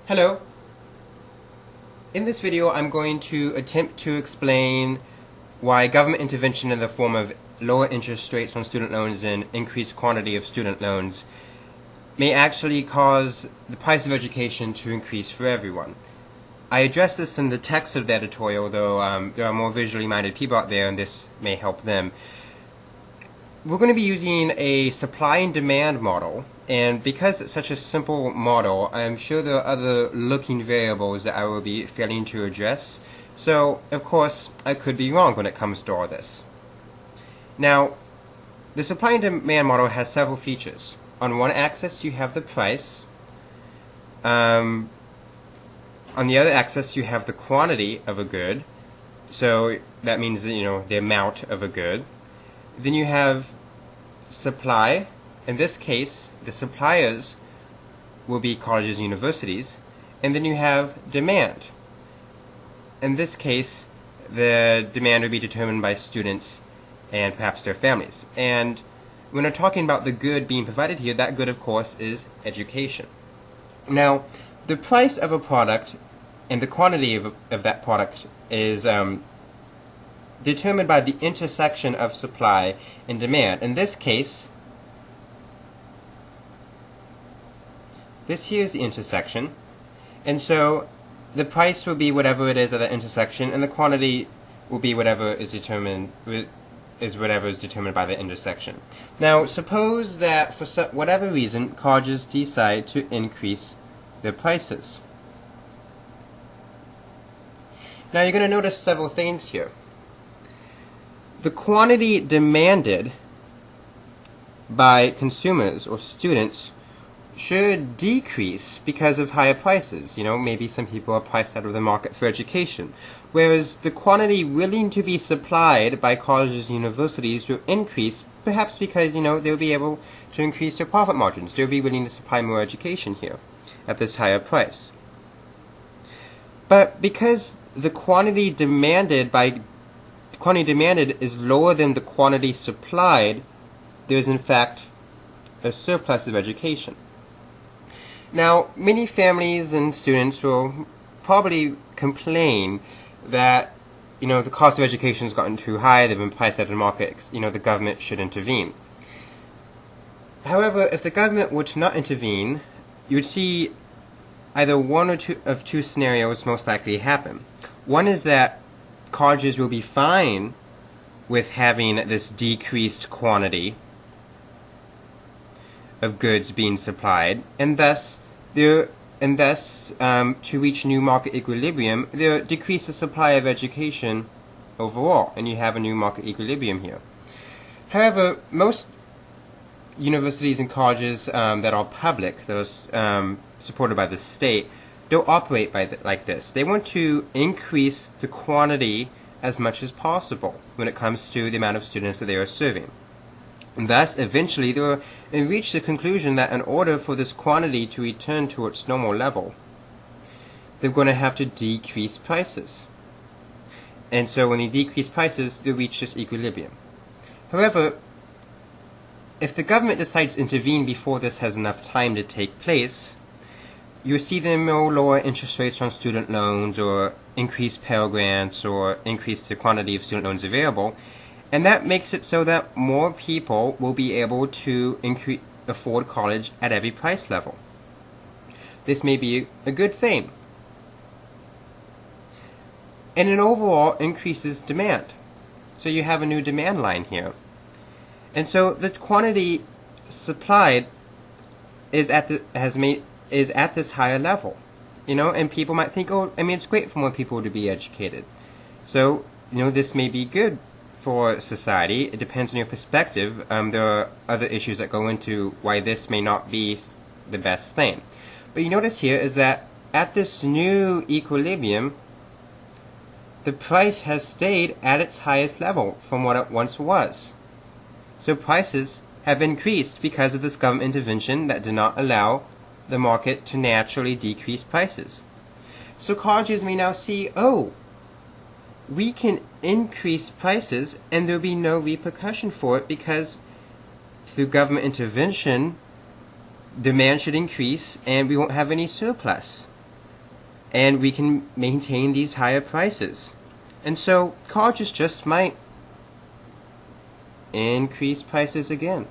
Hello. In this video I'm going to attempt to explain why government intervention in the form of lower interest rates on student loans and increased quantity of student loans may actually cause the price of education to increase for everyone. I address this in the text of the editorial, though there are more visually minded people out there and this may help them. We're going to be using a supply and demand model, and because it's such a simple model, I'm sure there are other looking variables that I will be failing to address. So, of course, I could be wrong when it comes to all this. Now, the supply and demand model has several features. On one axis, you have the price. On the other axis, you have the quantity of a good. So that means that, the amount of a good. Then you have supply. In this case, the suppliers will be colleges and universities. And then you have demand. In this case, the demand will be determined by students and perhaps their families. And when we're talking about the good being provided here, that good, of course, is education. Now, the price of a product and the quantity of that product is determined by the intersection of supply and demand. In this case, this here is the intersection, and so the price will be whatever it is at that intersection, and the quantity will be whatever is determined by the intersection. Now, suppose that for whatever reason, colleges decide to increase their prices. Now, you're going to notice several things here. The quantity demanded by consumers or students should decrease because of higher prices. Maybe some people are priced out of the market for education. Whereas the quantity willing to be supplied by colleges and universities will increase, perhaps because, they'll be able to increase their profit margins. They'll be willing to supply more education here at this higher price. But because the quantity demanded is lower than the quantity supplied, there is in fact a surplus of education. Now, many families and students will probably complain that the cost of education has gotten too high, they've been priced out of the market, the government should intervene. However, if the government were to not intervene, you would see either one or two scenarios most likely happen. One is that colleges will be fine with having this decreased quantity of goods being supplied, and thus to reach new market equilibrium, there decrease the supply of education overall, and you have a new market equilibrium here. However, most universities and colleges that are public, that are supported by the state, don't operate like this. They want to increase the quantity as much as possible when it comes to the amount of students that they are serving. And thus, eventually, they will reach the conclusion that in order for this quantity to return to its normal level, they're going to have to decrease prices. And so when they decrease prices, they'll reach this equilibrium. However, if the government decides to intervene before this has enough time to take place, you see them lower interest rates on student loans, or increase Pell Grants, or increase the quantity of student loans available, and that makes it so that more people will be able to afford college at every price level. This may be a good thing. And it overall increases demand. So you have a new demand line here. And so the quantity supplied is at this higher level. And people might think, it's great for more people to be educated. So, this may be good for society. It depends on your perspective. There are other issues that go into why this may not be the best thing. But you notice here is that at this new equilibrium, the price has stayed at its highest level from what it once was. So prices have increased because of this government intervention that did not allow the market to naturally decrease prices. So colleges may now see, we can increase prices and there'll be no repercussion for it because through government intervention, demand should increase and we won't have any surplus. and we can maintain these higher prices. And so colleges just might increase prices again.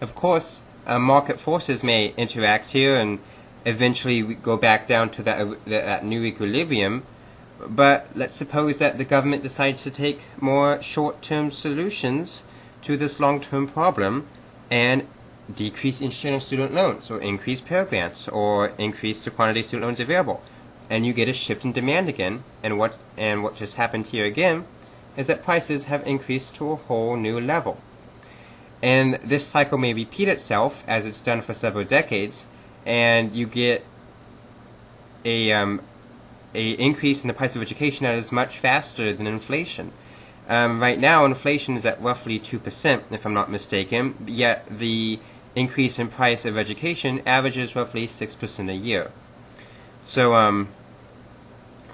Of course, market forces may interact here and eventually we go back down to that new equilibrium, but let's suppose that the government decides to take more short-term solutions to this long-term problem and decrease interest on student loans, or increase Pell Grants, or increase the quantity of student loans available, and you get a shift in demand again. And what just happened here again is that prices have increased to a whole new level. And this cycle may repeat itself as it's done for several decades, and you get a increase in the price of education that is much faster than inflation. Right now, inflation is at roughly 2%, if I'm not mistaken, yet the increase in price of education averages roughly 6% a year. So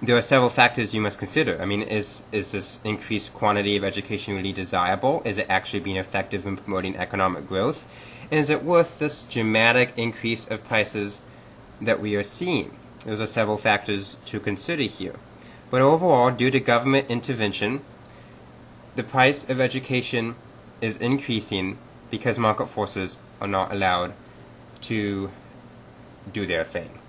there are several factors you must consider. I mean, is this increased quantity of education really desirable? Is it actually being effective in promoting economic growth? And is it worth this dramatic increase of prices that we are seeing? Those are several factors to consider here. But overall, due to government intervention, the price of education is increasing because market forces are not allowed to do their thing.